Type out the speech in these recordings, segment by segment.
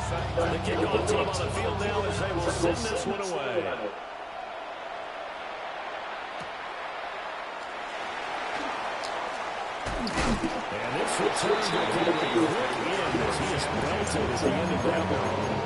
The kickoff team on the field now as they will send this one away. And this return will be a quick in as he is belted at the end of that one.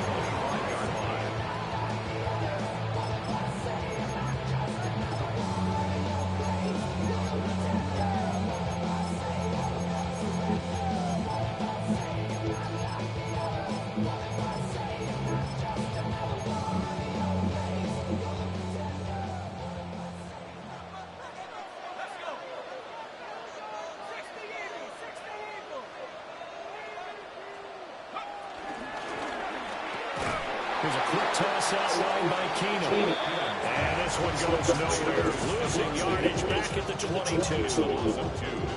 Here's a quick toss out wide by Keenum. And this one goes nowhere. Losing yardage back at the 22.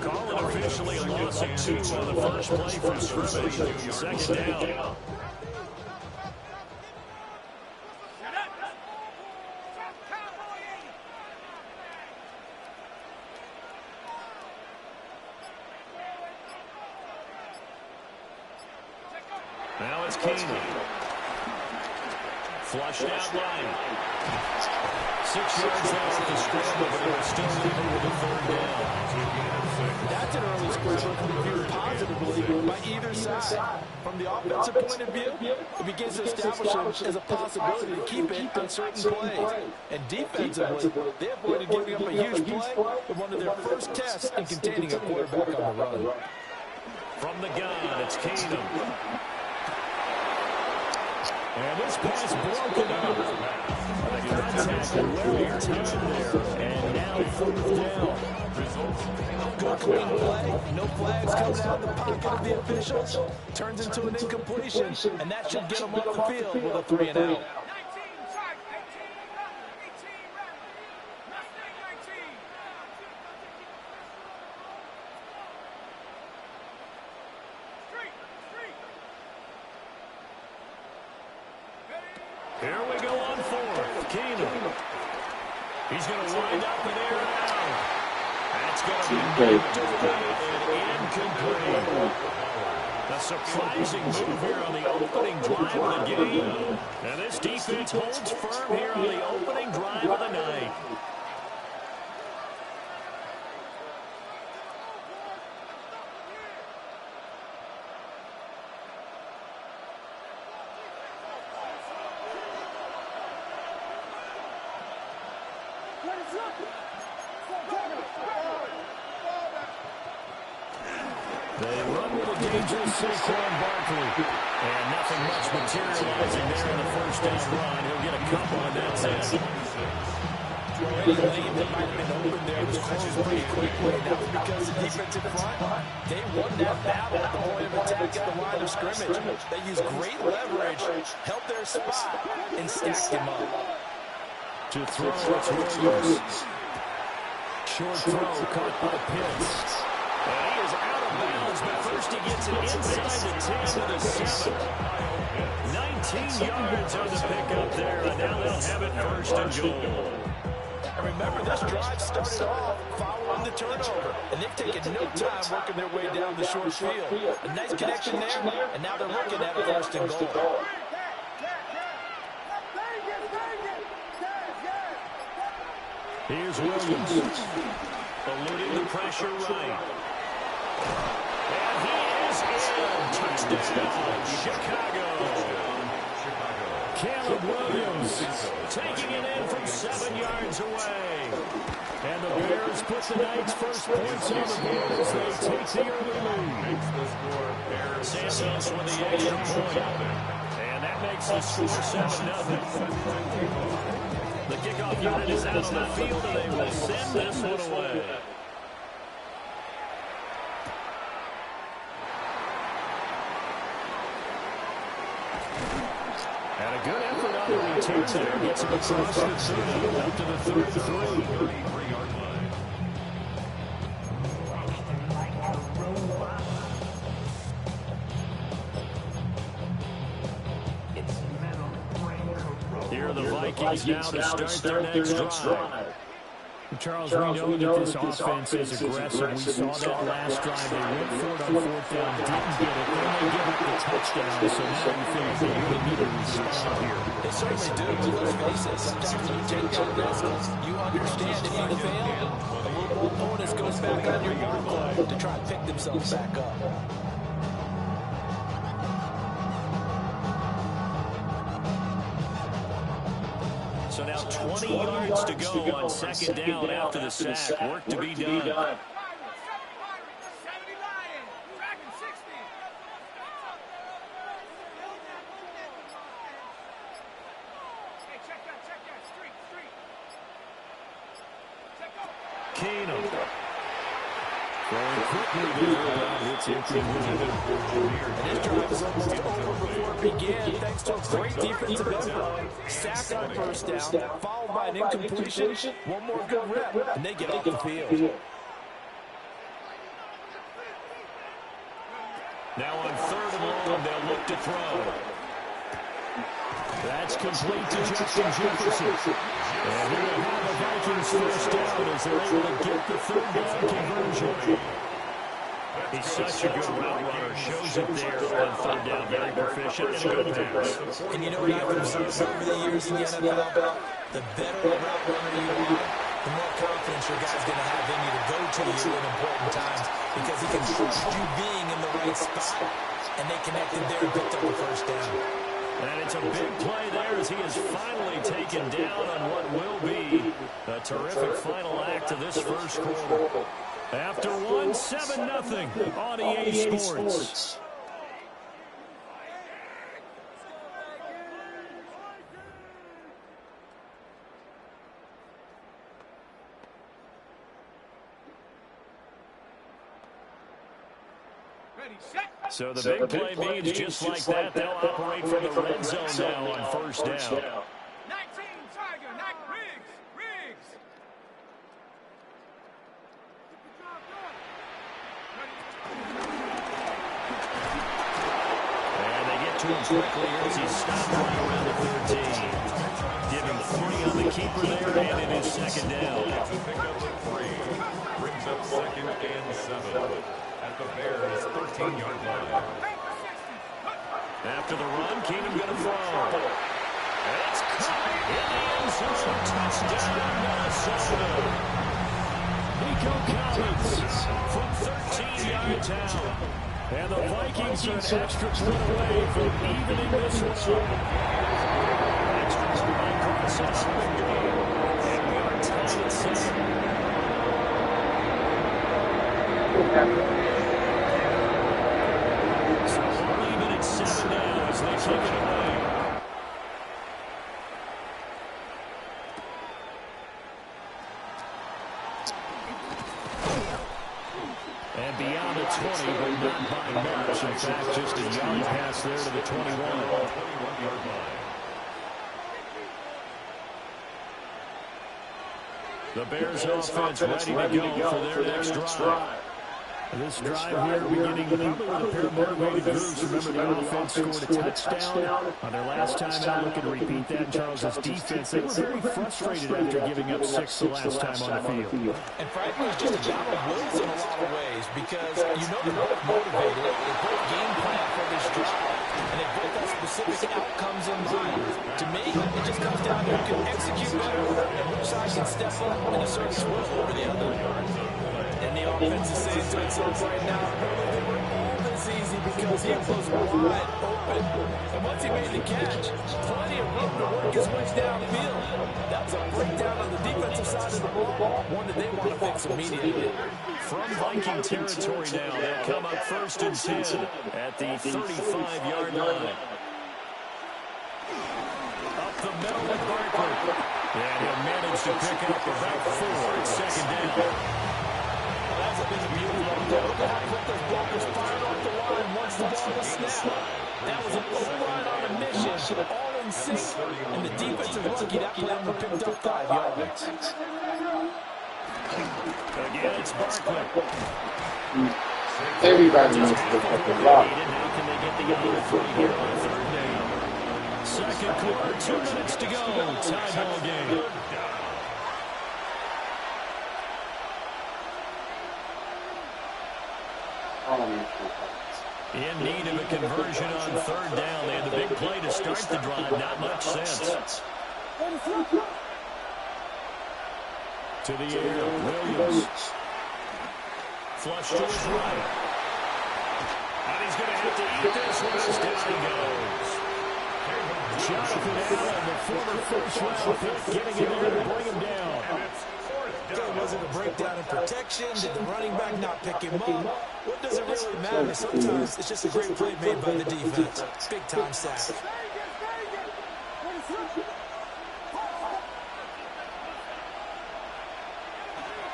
Call it officially a loss of 2 on the first play from scrimmage. Second down. Now it's Keenum. Flushed out line. 6 yards out of the scramble, but it was still leaving with a third down. That's an early scramble can be viewed positively by either side. From the offensive point of view, it begins to establish it as a possibility to keep it on certain plays. And defensively, they avoided giving up a huge play with one of their first tests in containing a quarterback on the run. From the gun, it's Keenum. And this pass broken up. The contact well timed there. And now fourth down. Good clean play. No flags coming out of the pocket of the officials. Turns into an incompletion. And that should get them off the field with a 3 and out. Here we go on fourth. Keenum. He's going to wind up and air it out. That's going to be incomplete. A surprising move here on the opening drive of the game. And this defense holds firm here on the opening drive of the night. They run with a dangerous Saquon Barkley. And nothing much materializing there in the first down run. He'll get a couple, and that's it. Any lane that might have been open there was closed pretty quickly. That was because the defensive front, they won that battle at the point of attack at the line of scrimmage. They used great leverage, held their spot, and stacked him up. To throw, it's Williams. Short throw, caught by Pitts. And he is out of bounds, but first he gets it inside the 10 to the 7. 19 yards on the pickup there, and now they'll have it first and goal. And remember, this drive started off following the turnover, and they've taken no time working their way down the short field. A nice connection there, and now they're looking at it first and goal. Here's Williams, eluding the pressure right. And he is in. Touchdown, Chicago. Caleb Williams taking it in from 7 yards away. And the Bears put the Knights' first points on the board as they take the early lead. Santos with the extra point. And that makes the score 7-0. The kickoff unit is out on the field, and they will send this one away. And a good effort on the return there. Gets him across the 30, up to the 33-yard line. Here are the Vikings now to start their next drive. Charles, we know that this offense is aggressive. We saw that last drive. They went for it on fourth down, didn't get it. Then they give up the touchdown, so now you feel like they really need to respond here. They certainly do, but let's face it, sometimes you take that risk. You understand if you fail, a little more bonus goes back on your yard club to try and pick themselves back up. So now 20 yards to go on second down after the sack. Work to be done. Throwing quickly there. It's incomplete. This drive was almost over before it began, thanks to a great defensive effort. Sack on first down, followed by an incompletion. One more good rep, and they get off the field. Now on third and long, they'll look to throw. That's complete to Justin Jefferson. And he will have the Vikings first down as they're able to get the third down conversion. He's such a good route runner. Shows it there on third down. Very proficient and a good pass. And you know what I've observed over the years in the NFL? The better a route runner you are, the more confidence your guy's going to have in you to go to you in important times because he can trust you being in the right spot. And they connected there and picked up the first down. And it's a big play there as he is finally taken down on what will be a terrific final act of this first quarter. After one, 7-0 on EA Sports. So the big play means just like that, they'll operate from the red zone now on first down. 19 Tiger, Riggs. And they get to him quickly as he stopped right around the 13. Give him 3 on the keeper there, and it is second down. Pickup of 3 brings up second and 7. At the Bears' 13-yard line. After the run, Keenum going to throw. And it's caught in the end zone. Touchdown, Minnesota. Nico Collins from 13 yards out. And the Vikings are an extra point away from evening this one. Extra point process. And we are tied at 7. So we'll leave it at 7 now as they take it away. And beyond the 20, but not by much. In fact, just a young pass there to the 21. The Bears offense ready to go for their next drive. This drive here beginning probably with a pair of motivated groups. Remember, the offense scored a touchdown on their last time out. Looking to repeat that. Charles' defense, they were very frustrated after giving up 6 the last time on the field. And frankly, it's just a battle of wills in a lot of ways because you know they're both motivated. They both game plan for this drive, and they both have specific outcomes in mind. To me, it just comes down to who can execute better and which side can step up and assert its will over the other. And the offense is saying to itself right now, they were all this easy because he was wide open. And once he made the catch, plenty of room to work his way downfield. That was a breakdown on the defensive side of the ball, one that they want to fix immediately. From Viking territory now, they'll come up 1st and 10 at the 35-yard line. Up the middle with Barkley. And he'll manage to pick up about 4 at second down. That's a bit of beautiful. Look at how he put those blockers fired off the line once the ball was snapped. That was an O-line on a mission, all in sync. And the defensive rookie, that play only picked up 5 yards. Again, it's Barkley. Everybody knows the block. Now can they get the other 3 here on third down? Second quarter, 2 minutes to go. Tie ball game. In need of a conversion on third down. They had the big play to start the drive. Not much sense. To the air, Williams. Flush to his right. And he's going to have to eat this one as down he goes. Jonathan Allen, the former first-round pick, getting in there to bring him down. Was it a breakdown in protection? Did the running back not pick him up? What does it really matter? Sometimes it's just a great play made by the defense. Big-time sack.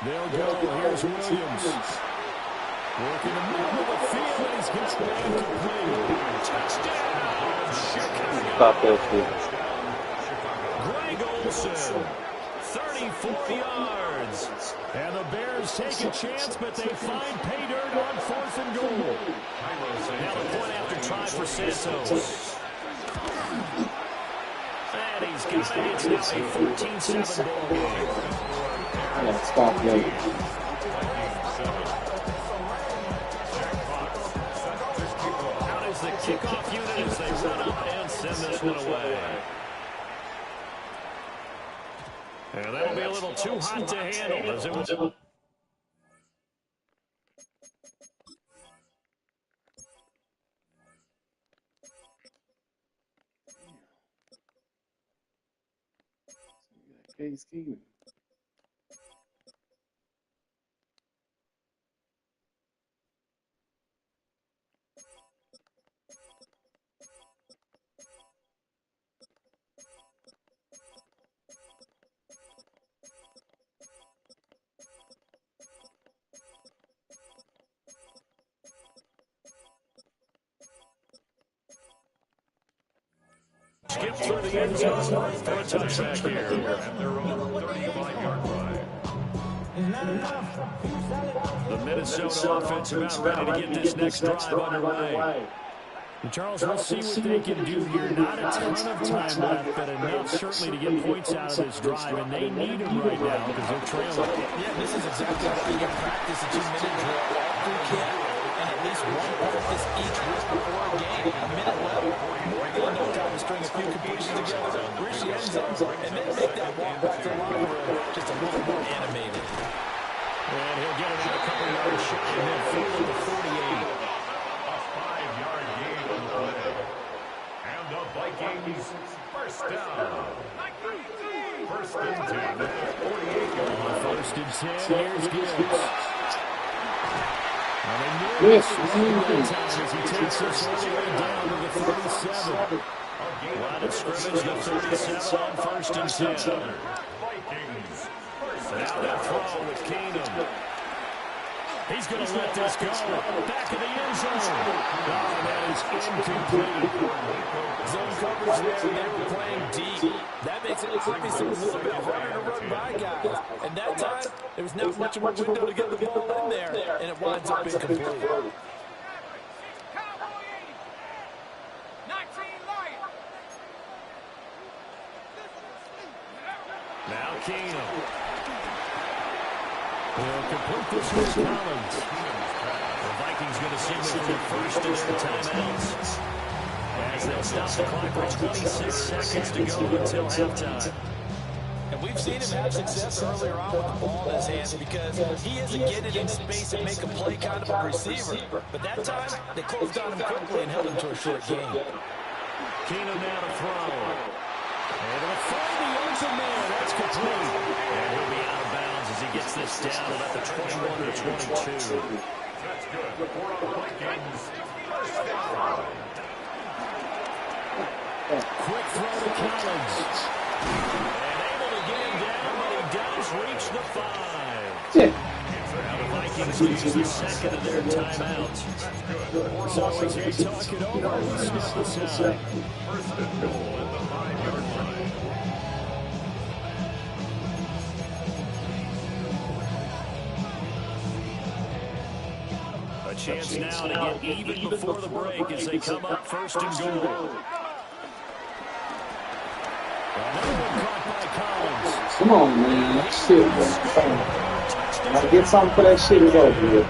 They'll go. Here's Williams. Working the middle of the field, and he's got the man complete. Touchdown, Chicago. Greg Olsen, 34 yards. And the Bears take a chance, but they find pay dirt on 4th and goal. Now the point after try for Santos. And he's got it. It's now a 14-7 ball game. Yeah, stop late. Out is the kickoff unit as they run up and send this one away. And that'll be a little too hot to handle as it was. Case Keenum. Skip through the end zone for a touchback here. At their own 35-yard line. The Minnesota offense about ready to get this next drive underway. And Charles, we'll see what they can do here. Not a ton of time left, but enough certainly to get points out of this drive, and they need them right now because they're trailing. Yeah, this is exactly what you can practice a 2-minute drill all through camp, and at least one practice each week before a game. A minute left, more than enough time to string a few completions together, reach the end zone, and then make that walk back to the locker room just a little more animated. And he'll get it out a couple yards shy of midfield at the 48. A 5-yard gain on the play. And the Vikings first down. First and 10 at the 48-yard line. First and 10, here's Gibbs. And they knew Yes, this was the right time as he takes this all the way down to the 37. Line of scrimmage, the 37 on first and 10. Vikings. Now they'll throw with Keenum. He's going to let this go. Back of the end zone. Oh, that is incomplete. Zone coverage there, they were playing deep. That makes it obviously a little bit harder to run by guys. And that time, there was not much of a window to get the ball in there, and it winds up incomplete. Now Keenum. He'll complete this with Collins. The Vikings going to see them for the first of their timeouts. As they'll stop the clock with 26 seconds to go until halftime. And we've seen him have success earlier on with the ball in his hands because he isn't getting in space and make a play kind of a receiver. But that time, they closed on him quickly and held him to a short game. Keenum now to throw. And it'll find the open man. That's complete. And he'll be out of bounds as he gets this down about the 21 to 22. That's good. For the Vikings. First down. Quick throw to Collins. And able to get him down, but he does reach the 5. Yeah. Now the Vikings use the second of their timeouts. So as they talk it over, we'll snap the side. First and goal at the 5-yard line. A chance now to get even before the break as they come up first and goal. Another one caught by Collins. Come on, man. That shit, man. Gotta get something for that shit is over with.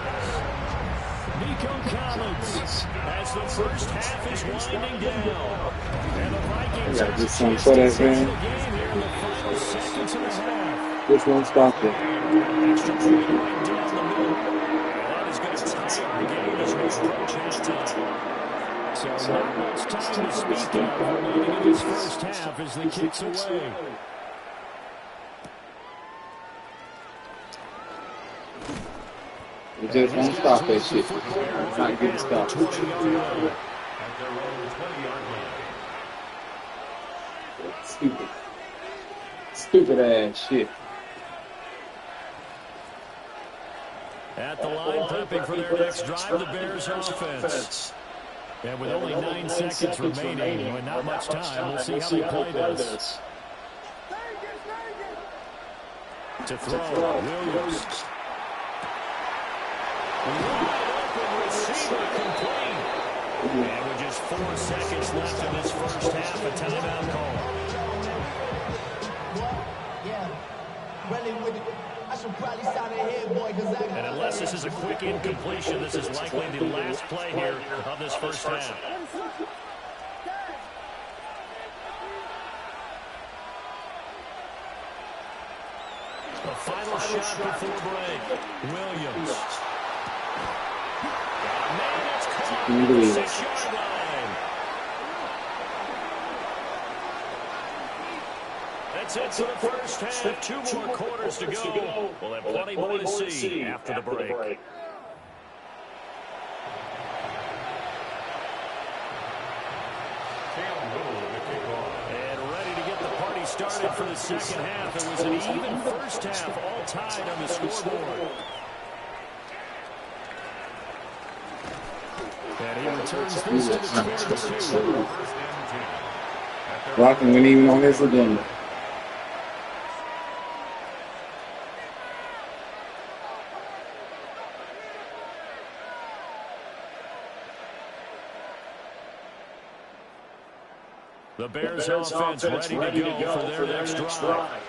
Nico Collins has first half is winding down. And the Vikings got have this a one chance for to that take man. the game here in the final seconds of the half. This one stop it. Extra point right down the middle. And that is going to tie our game as we approach halftime. So not much time to speak of remaining in this first half as the kick's away. We just won't stop that shit. It's not getting stopped. At their own 20-yard line. Stupid. Stupid ass shit. At the line, prepping for their next drive, the Bears offense. And with only 9 seconds remaining, and not much time, we'll see how they play this. To throw, Williams. Wide open receiver complete. And with just 4 seconds left in this first half, a timeout call. And unless this is a quick incompletion, this is likely the last play here of this first half. The final shot before break. Williams. Man, it's caught at the 6-yard line. That's it for the first half. 2 more quarters to go. We'll have plenty more to see after the break. And ready to get the party started for the second half. It was an even first half, all tied on the scoreboard. And he returns this to the 22. Rocking wasn't even on his agenda. The Bears offense ready to go for their next drive.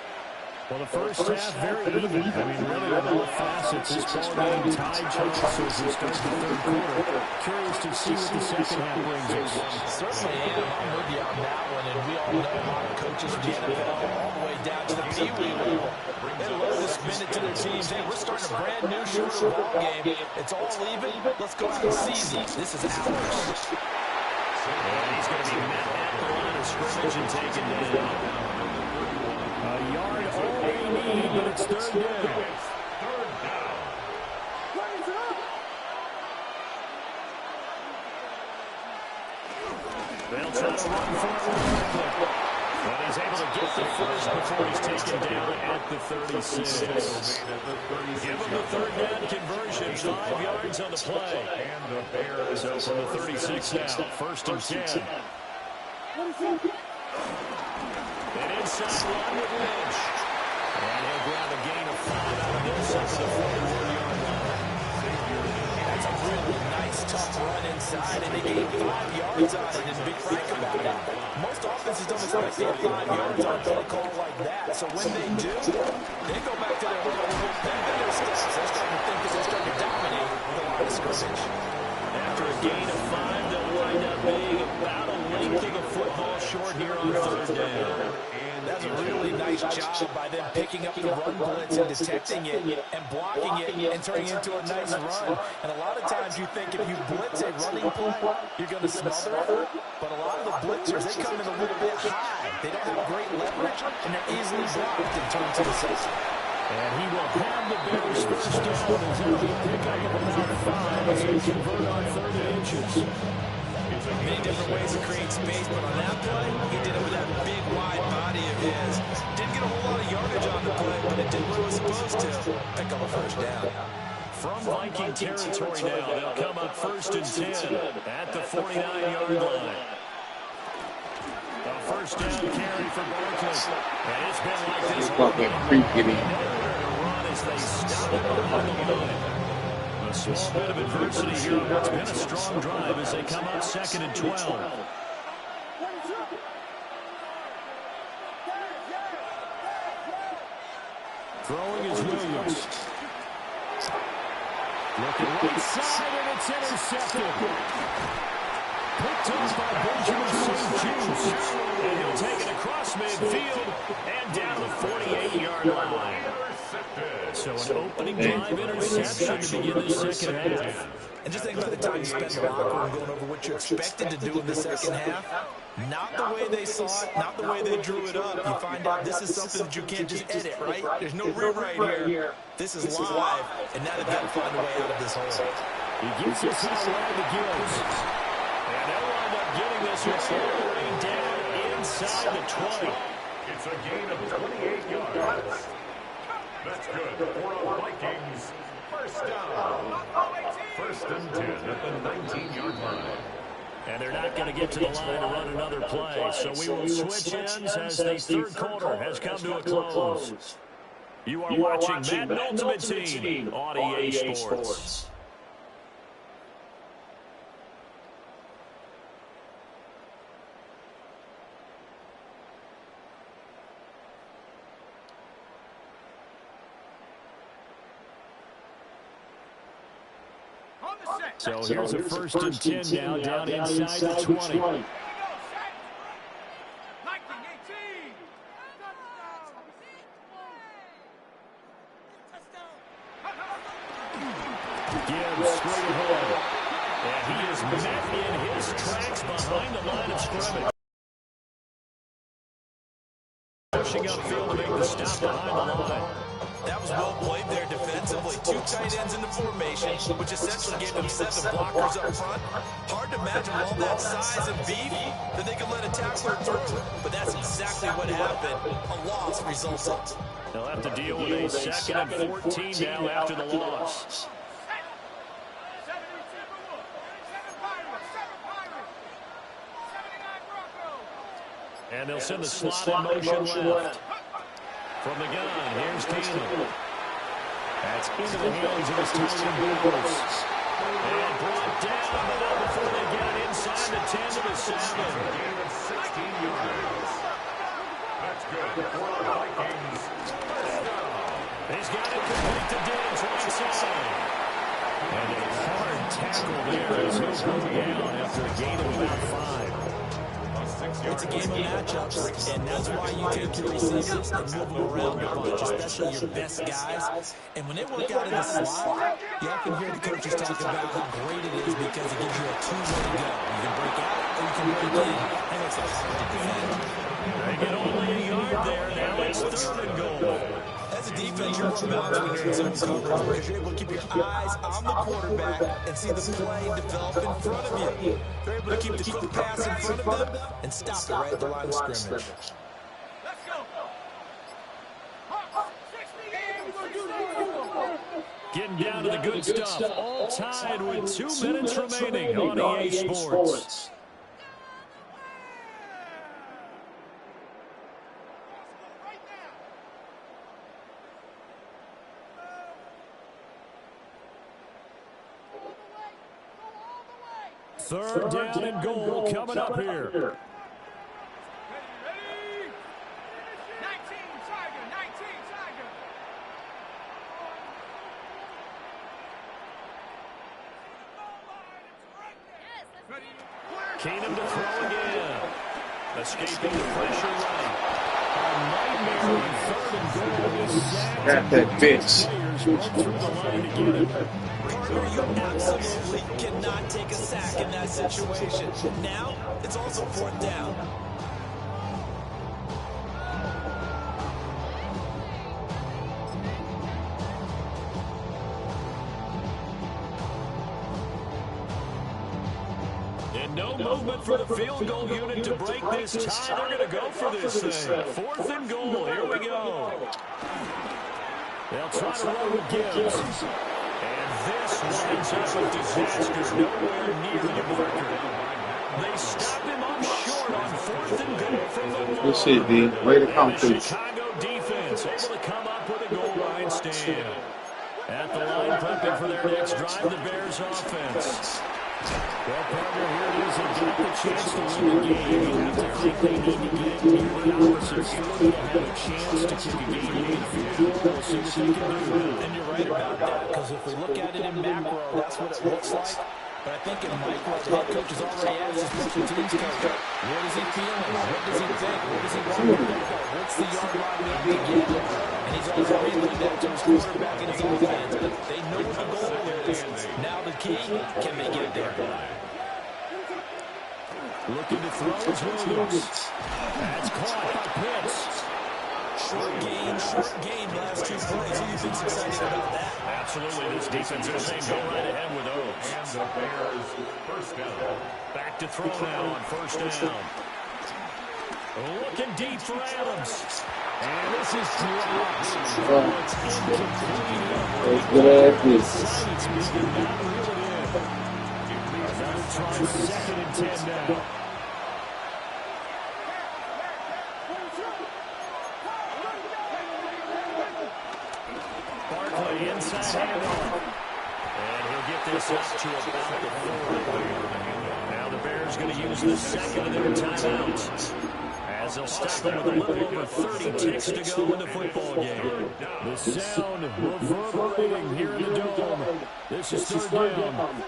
Well, the first half, very even. I mean, really on all facets, this ball game tied chances as we start the third quarter. Curious to see what the second half brings us. Certainly am. I'm with you on that one, and we all know how coaches from the NFL all the way down to the Pee Wee level. They love to spin it to their teams. Hey, we're starting a brand new shorter ball game. It's all even. Let's go out and seize it. This is ours. And he's going to be met at the line of scrimmage and taken down. A yard all they need, but it's third down. They'll try to run for it. But he's able to get the first before he's taken down at the 36. Give him the third down conversion, 5 yards on the play. So from the 36 now, first and 10. And inside line with Lynch. And he'll grab a gain of 5 out of this up to the 41-yard line. That's a really nice, tough run inside, and they gained 5 yards on it, and be frank about it. Most offenses don't expect to get 5 yards on a play call like that. So when they do, they go back to their better steps. They're starting to think that they're starting to dominate the line of scrimmage. After a gain of 5, they'll wind up being about a length of the football short here on third down. That's a really nice job by them picking up the run blitz and detecting it and blocking it and turning it into a nice run. And a lot of times you think if you blitz a running play, you're going to smother it. But a lot of the blitzers, they come in a little bit high. They don't have great leverage, and they're easily blocked and turned to the safety. And he will have the Bears first down as they pick up about 5 as they convert on 30 inches. Many different ways to create space, but on that play, he did it with that big, wide body of his. Didn't get a whole lot of yardage on the play, but it did what it was supposed to. Pick up a first down. From Viking territory now, they'll come up first and 10 at the 49-yard line. A first down carry for Barkley. And it's been like this all game. Run as they stop it behind the line. A small bit of adversity here on what's been a strong drive as they come up second and 12. Throwing is Williams. Looking right side, and it's intercepted. picked up by Benjamin St-Juste. And he'll take it across midfield and down to the 48-yard line. So an opening drive interception to begin the second half. And just think about the time you spent in the locker room going over what you're expected to do in the second half. Not the way they saw it, not the way they drew it up. You find out this is something that you can't just edit, right? There's no rewrite here. This is live, and now they've got to find a way out of this hole. He gets us out wide to Gibbs. And they'll wind up getting this one all the way down inside the 20. It's a gain of 28 yards. That's good for a Vikings first down. First and 10 at the 19-yard line. And they're not going to get to the line to run another play. So we will switch ends as the third quarter has come to a close. You are watching Madden Ultimate Team on EA Sports. So here's a first and 10 now, down inside the 20. Gibbs straight ahead. And he is met in his tracks behind the line of scrimmage. Pushing upfield to make the stop behind the line. That was well played there defensively. Two tight ends in the formation, which essentially gave them 7 blockers up front. Hard to imagine with all that size and beef that they could let a tackler through. But that's exactly what happened. A loss resulted. They'll have to deal with a second and 14 now after the loss. And they'll send the slot in motion left. From the gun, here's Gettin. That's into the hands of his tight end, buks. And brought down, but not before they get it inside the 10 to the 7. Gain of 16 yards. That's good for the Vikings first down. He's got it complete to Diggs right side. And a hard tackle there as he'll go down after a gain of about 5. It's a game of matchups, and that's why you take your receivers and move them around a bunch, especially your best guys. And when they work out in the slot, you often hear the coaches talk about how great it is because it gives you a two-way to go. You can break out or you can break in. And it's hard to defend. They get only a yard there. Now it's third and goal. As a defense, you're more balanced when you're in zone coverage because you're able to keep your eyes on the quarterback and see the play develop in front of you. You're able to keep the quick pass in front of them and stop it right at the line of scrimmage. Getting down to the good stuff. All tied with 2 minutes remaining on EA Sports. Third down and goal coming up here. Ready? 19, Tiger, 19, Tiger. Keenum to throw again. Escaping the pressure running. A nightmare on third and goal is sacked. Got that bitch. Players run through the line to get it. You absolutely cannot take a sack in that situation. Now, it's also fourth down. And no movement for the field goal unit to break this tie. They're going to go for this thing. Fourth and goal. Here we go. They'll try to run with Gibbs. And this winds up a disaster nowhere near the marker. They stop him up short on fourth and goal from the line. Good shit, D. Way to come through. Chicago defense able to come up with a goal line stand. At the line, prepping for their next drive, the Bears offense. Well, partner, here it is. They've got the chance to win the game. You have to think they need to get the opposite field to have a chance to kick a game-winning field goal. See what they can do. And you're right about that, because if we look at it in macro, that's what it looks like. But I think in micro, the head coach has already asked his special teams coach, what is he feeling? What does he think? What does he want to go for? What's the yard line need to get? And he's already relayed that to his quarterback and his offense. But they know what the goal is. Now the key, can they get there? Looking to throw is Williams. That's caught by Pitts. Short gain, last 2 plays. Who do you think's excited about that? Absolutely. This defense is saying go right ahead with those. And the Bears first down. Back to throw now on first down. Looking deep for Adams. And this is dropped. It's incomplete. Sights, but he did not reel it in. Another try, 2nd and 10 now. Barkley inside handoff. And he'll get this up to about the 40. Now the Bears going to use the second of their timeouts, as they'll stop it with a little over 30 ticks to go in the football game. The sound reverberating here in the Dome. This is third down.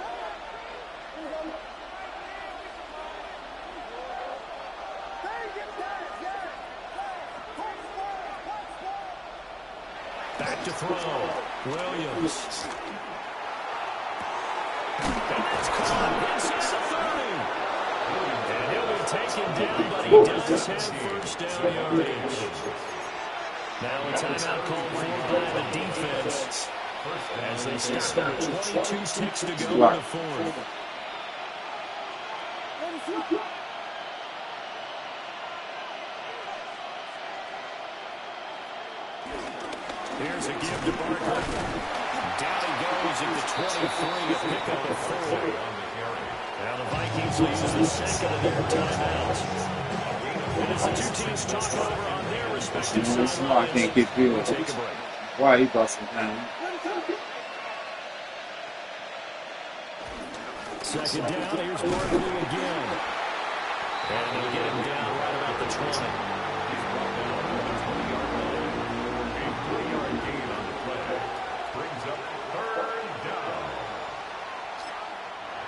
Back to throw. Williams. That's caught inside the 30. And he'll be taken down, but he does have first down yardage. Now a timeout called for by the defense, as they stop with 22 ticks to go in the fourth. Here's a give to Barkley. Down he goes at the 23 to pick up a 4. Now the Vikings will use the second of their timeouts. And as the two teams talk over on their respective sidelines, I can't get through it. take a break. Why he busting down? Second down, here's Barkley again. And they'll get him down right about the 20.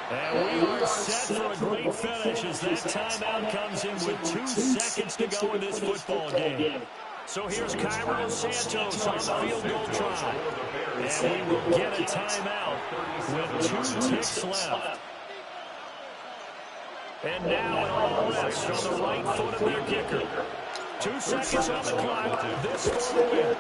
And we are set for a great finish as that timeout comes in with 2 seconds to go in this football game. So here's Cairo Santos on the field goal try. And we will get a timeout with 2 ticks left. And now it all rests on the right foot of their kicker. 2 seconds on the clock. This for the win.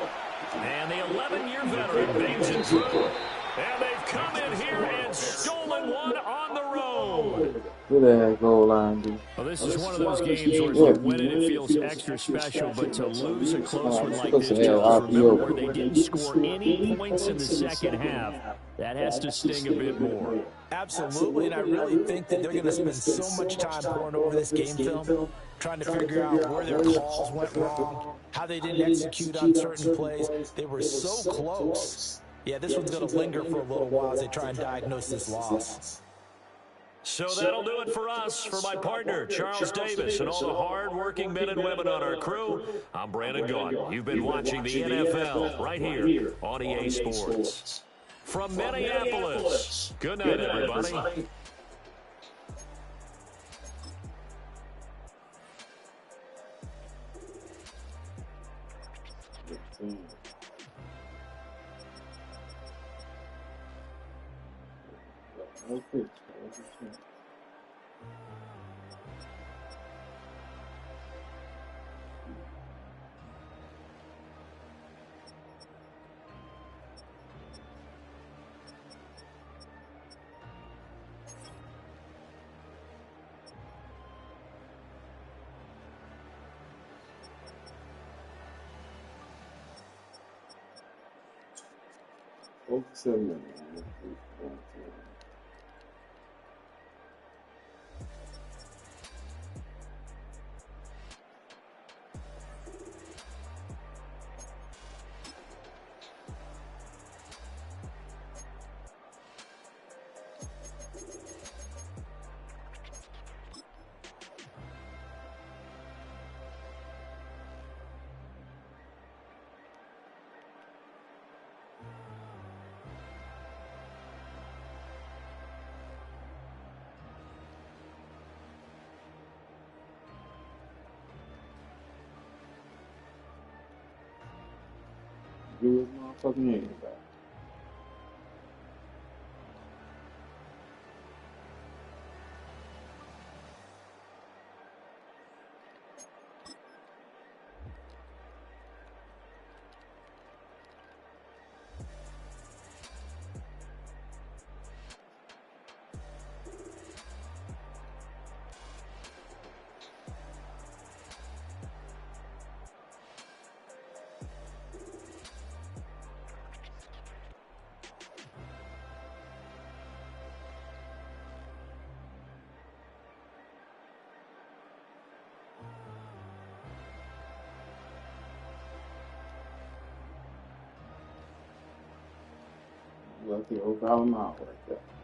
And the 11-year veteran bangs it through. And they've come in here and stolen one on the road. Where the heck goal line, dude? Well, this is one of those games where if you win it, it feels extra special. But to lose a close one like this, Charles, remember where they didn't score any points in the second half. That has to sting a bit more. Absolutely, and I really think that they're going to spend so much time pouring over this game film, trying to figure out where their calls went wrong, how they didn't execute on certain plays. They were so close. Yeah, this one's going to linger for a little while as they try and diagnose this loss. So that'll do it for us. For my partner, Charles Davis, and all the hard-working men and women on our crew, I'm Brandon Gaughan. You've been watching the NFL right here on EA Sports. From Minneapolis, good night, everybody. Okay. Drew his motherfucking hand back. Lucky over our mouth right there.